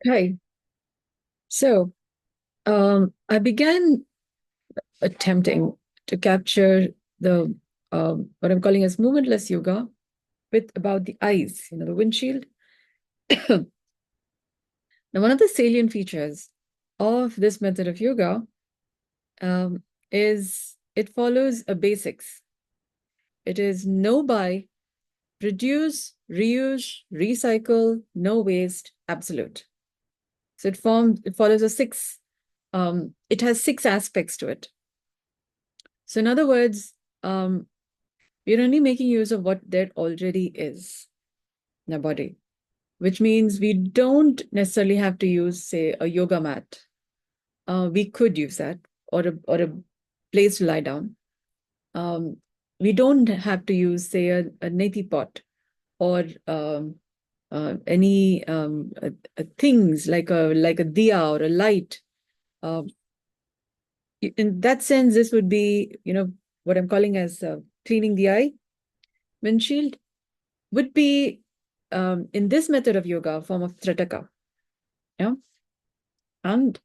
Hi. So, I began attempting to capture the what I'm calling as movementless yoga with about the eyes, the windshield. Now, one of the salient features of this method of yoga is it follows a basics. It is no buy, reduce, reuse, recycle, no waste, absolute. So it follows a six. It has six aspects to it. So in other words, we're only making use of what there already is in our body, which means we don't necessarily have to use, say, a yoga mat. We could use that or a place to lie down. Um, we don't have to use, say, a neti pot or any things like a diya or a light. Um, in that sense, this would be, what I'm calling as cleaning the eye windshield would be in this method of yoga a form of trataka. Yeah. And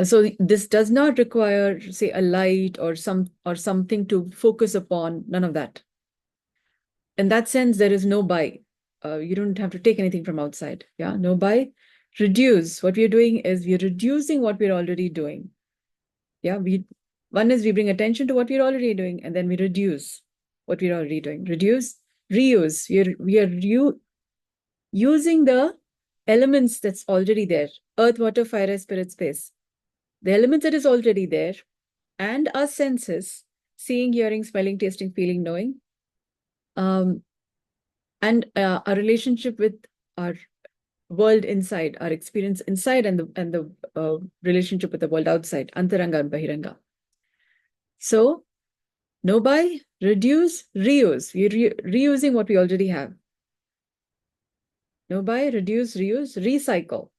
so this does not require, say, a light or something to focus upon, none of that. In that sense, there is no buy. You don't have to take anything from outside. Yeah, no buy. Reduce. What we're doing is we're reducing what we're already doing. Yeah, one is we bring attention to what we're already doing, and then we reduce what we're already doing. Reduce, reuse. We are using the elements that's already there: earth, water, fire, air, spirit, space. The elements that is already there, and our senses: seeing, hearing, smelling, tasting, feeling, knowing, um, and our relationship with our world inside, our experience inside, and the relationship with the world outside, antaranga and bahiranga. So, no buy, reduce, reuse. We're reusing what we already have. No buy, reduce, reuse, recycle.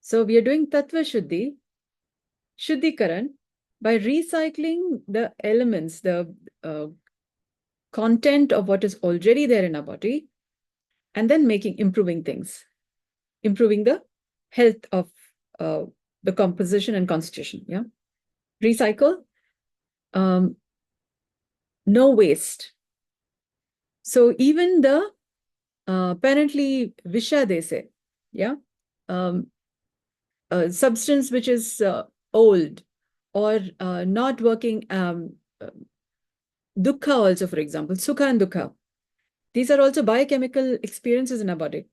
So we are doing Tattva Shuddhi, Shuddhikaran, by recycling the elements, the uh, content of what is already there in our body, and then improving things, improving the health of uh, the composition and constitution. Yeah. Recycle, um, no waste. So even the apparently Visha, they say, yeah, um, substance which is old or not working, dukkha also, for example, sukha and dukkha. These are also biochemical experiences in our body.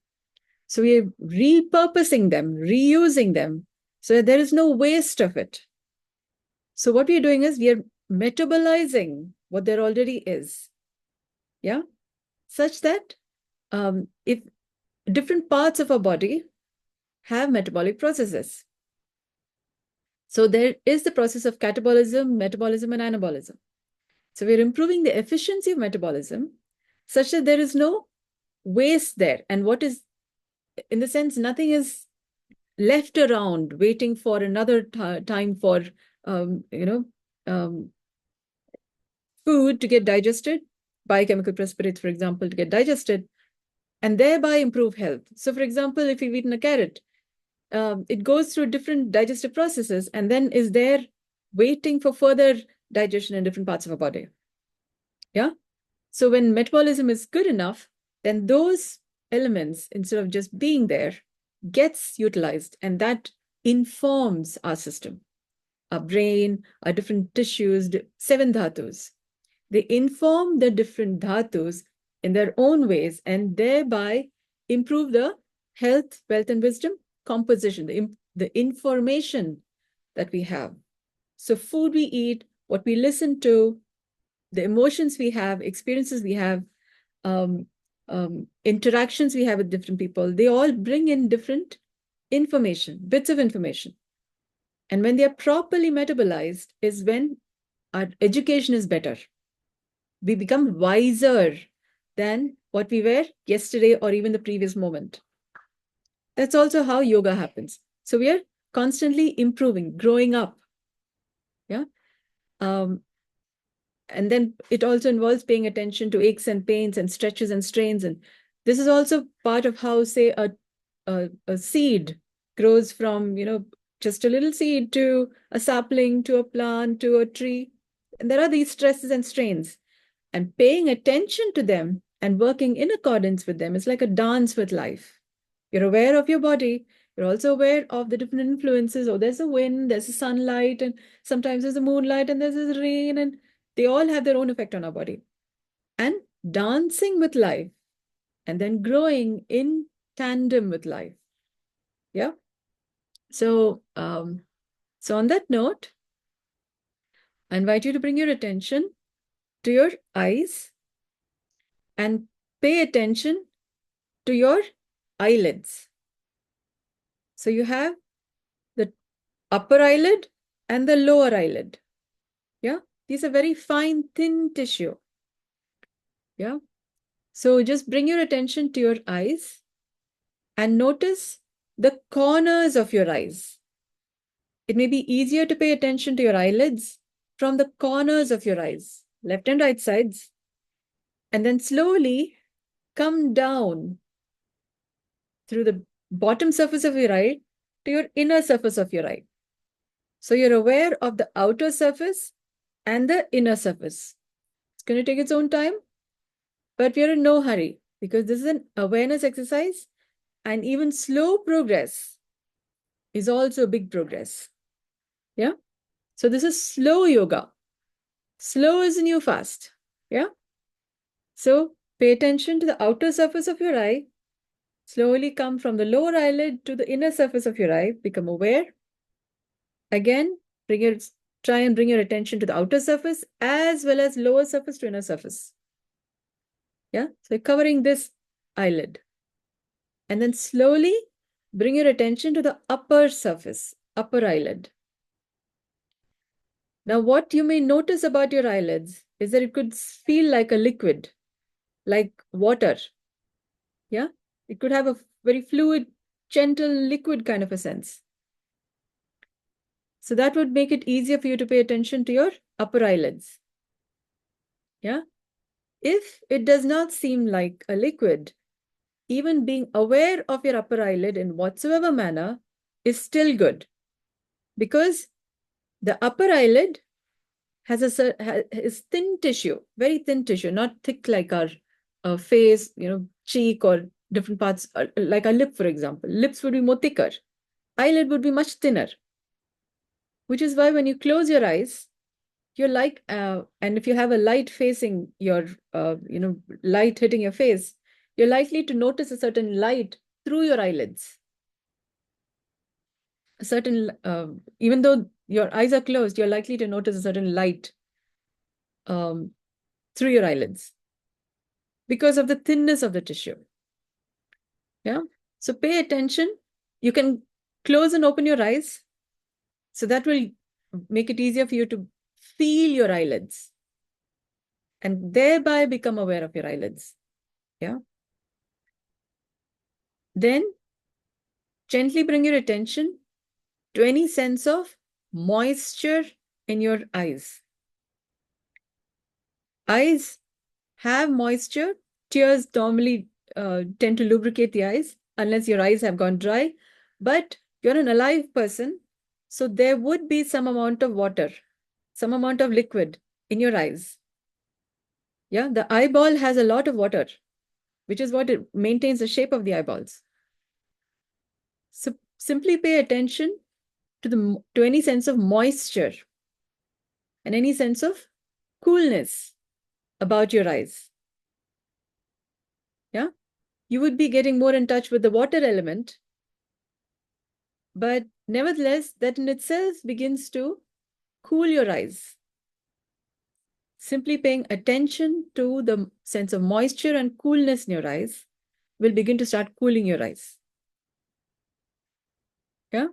So we are repurposing them, reusing them, so that there is no waste of it. So what we are doing is we are metabolizing what there already is, yeah, such that if different parts of our body have metabolic processes. So there is the process of catabolism, metabolism, and anabolism. So we're improving the efficiency of metabolism such that there is no waste there. And what is, in the sense, nothing is left around waiting for another time for, um, you know, um, food to get digested, biochemical precipitates, for example, to get digested, and thereby improve health. So, for example, if you've eaten a carrot, it goes through different digestive processes and then is there waiting for further digestion in different parts of our body. Yeah. So when metabolism is good enough, then those elements, instead of just being there, gets utilized, and that informs our system, our brain, our different tissues, seven dhatus. They inform the different dhatus in their own ways and thereby improve the health, wealth, and wisdom composition, the information that we have. So food we eat, what we listen to, the emotions we have, experiences we have, um, interactions we have with different people, they all bring in different information, bits of information. And when they are properly metabolized is when our education is better. We become wiser than what we were yesterday or even the previous moment. That's also how yoga happens. So we are constantly improving, growing up. Yeah. Um, and then it also involves paying attention to aches and pains and stretches and strains. And This is also part of how, say, a seed grows from, just a little seed to a sapling, to a plant, to a tree. And there are these stresses and strains. And paying attention to them and working in accordance with them is like a dance with life. You're aware of your body. You're also aware of the different influences. Oh, there's a wind, there's a sunlight, and sometimes there's a moonlight, and there's a rain, and they all have their own effect on our body. And dancing with life, and then growing in tandem with life. Yeah. So, so on that note, I invite you to bring your attention to your eyes and pay attention to your eyelids. So you have the upper eyelid and the lower eyelid. Yeah. These are very fine, thin tissue. Yeah. So just bring your attention to your eyes and notice the corners of your eyes. It may be easier to pay attention to your eyelids from the corners of your eyes, left and right sides, and then slowly come down through the bottom surface of your eye to your inner surface of your eye. So you're aware of the outer surface and the inner surface. It's going to take its own time, but we're in no hurry because this is an awareness exercise, and even slow progress is also a big progress. Yeah. So this is slow yoga. Slow is new fast. Yeah. So pay attention to the outer surface of your eye. Slowly come from the lower eyelid to the inner surface of your eye. Become aware. Again, try and bring your attention to the outer surface as well as lower surface to inner surface. Yeah. So you're covering this eyelid. And then slowly bring your attention to the upper surface, upper eyelid. Now, what you may notice about your eyelids is that it could feel like a liquid, like water. Yeah. It could have a very fluid, gentle, liquid kind of a sense. So that would make it easier for you to pay attention to your upper eyelids. Yeah. If it does not seem like a liquid, even being aware of your upper eyelid in whatsoever manner is still good, because the upper eyelid is thin tissue, very thin tissue, not thick like our face, cheek or different parts, like our lip, for example. Lips would be more thicker. Eyelid would be much thinner, which is why when you close your eyes, you're like, and if you have a light facing your, light hitting your face, you're likely to notice a certain light through your eyelids. A certain, even though your eyes are closed, you're likely to notice a certain light um, through your eyelids because of the thinness of the tissue. Yeah. So pay attention. You can close and open your eyes. So that will make it easier for you to feel your eyelids and thereby become aware of your eyelids. Yeah. Then gently bring your attention to any sense of moisture in your eyes. Eyes have moisture. Tears normally tend to lubricate the eyes unless your eyes have gone dry. But you're an alive person, so there would be some amount of water, some amount of liquid in your eyes. Yeah, the eyeball has a lot of water, which is what it maintains the shape of the eyeballs. So simply pay attention to any sense of moisture and any sense of coolness about your eyes. Yeah, you would be getting more in touch with the water element, but nevertheless, that in itself begins to cool your eyes. Simply paying attention to the sense of moisture and coolness in your eyes will begin to start cooling your eyes. Yeah.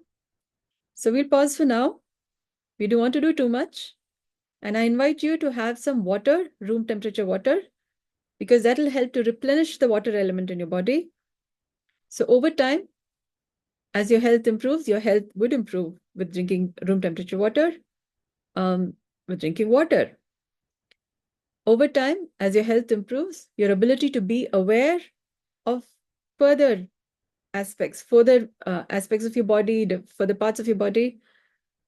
So we'll pause for now. We don't want to do too much. And I invite you to have some water, room temperature water, because that will help to replenish the water element in your body. So over time, as your health improves, your health would improve with drinking room temperature water, with drinking water. Over time, as your health improves, your ability to be aware of further further aspects of your body, for the parts of your body,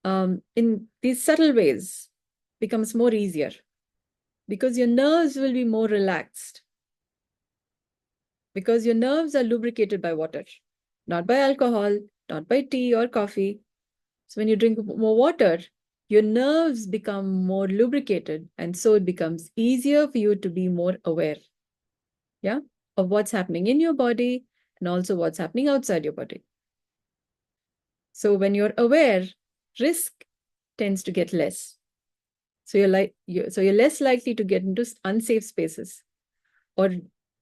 in these subtle ways becomes more easier because your nerves will be more relaxed, because your nerves are lubricated by water, not by alcohol, not by tea or coffee. So when you drink more water, your nerves become more lubricated, and so it becomes easier for you to be more aware, yeah, of what's happening in your body and also what's happening outside your body. So when you're aware, risk tends to get less. So you're less likely to get into unsafe spaces or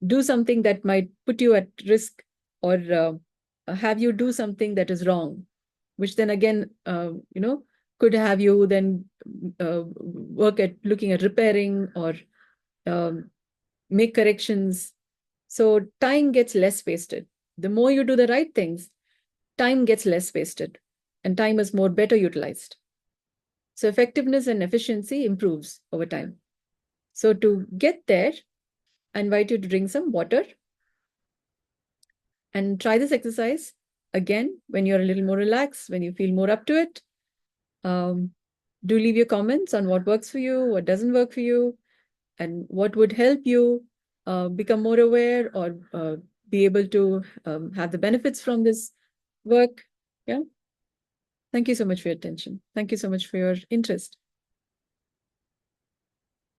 do something that might put you at risk, or have you do something that is wrong, which then again, could have you then work at looking at repairing or um, make corrections. So time gets less wasted. The more you do the right things, time gets less wasted and time is more better utilized. So effectiveness and efficiency improves over time. So to get there, I invite you to drink some water and try this exercise again when you're a little more relaxed, when you feel more up to it. Do leave your comments on what works for you, what doesn't work for you, and what would help you become more aware or be able to have the benefits from this work. Yeah. Thank you so much for your attention. Thank you so much for your interest.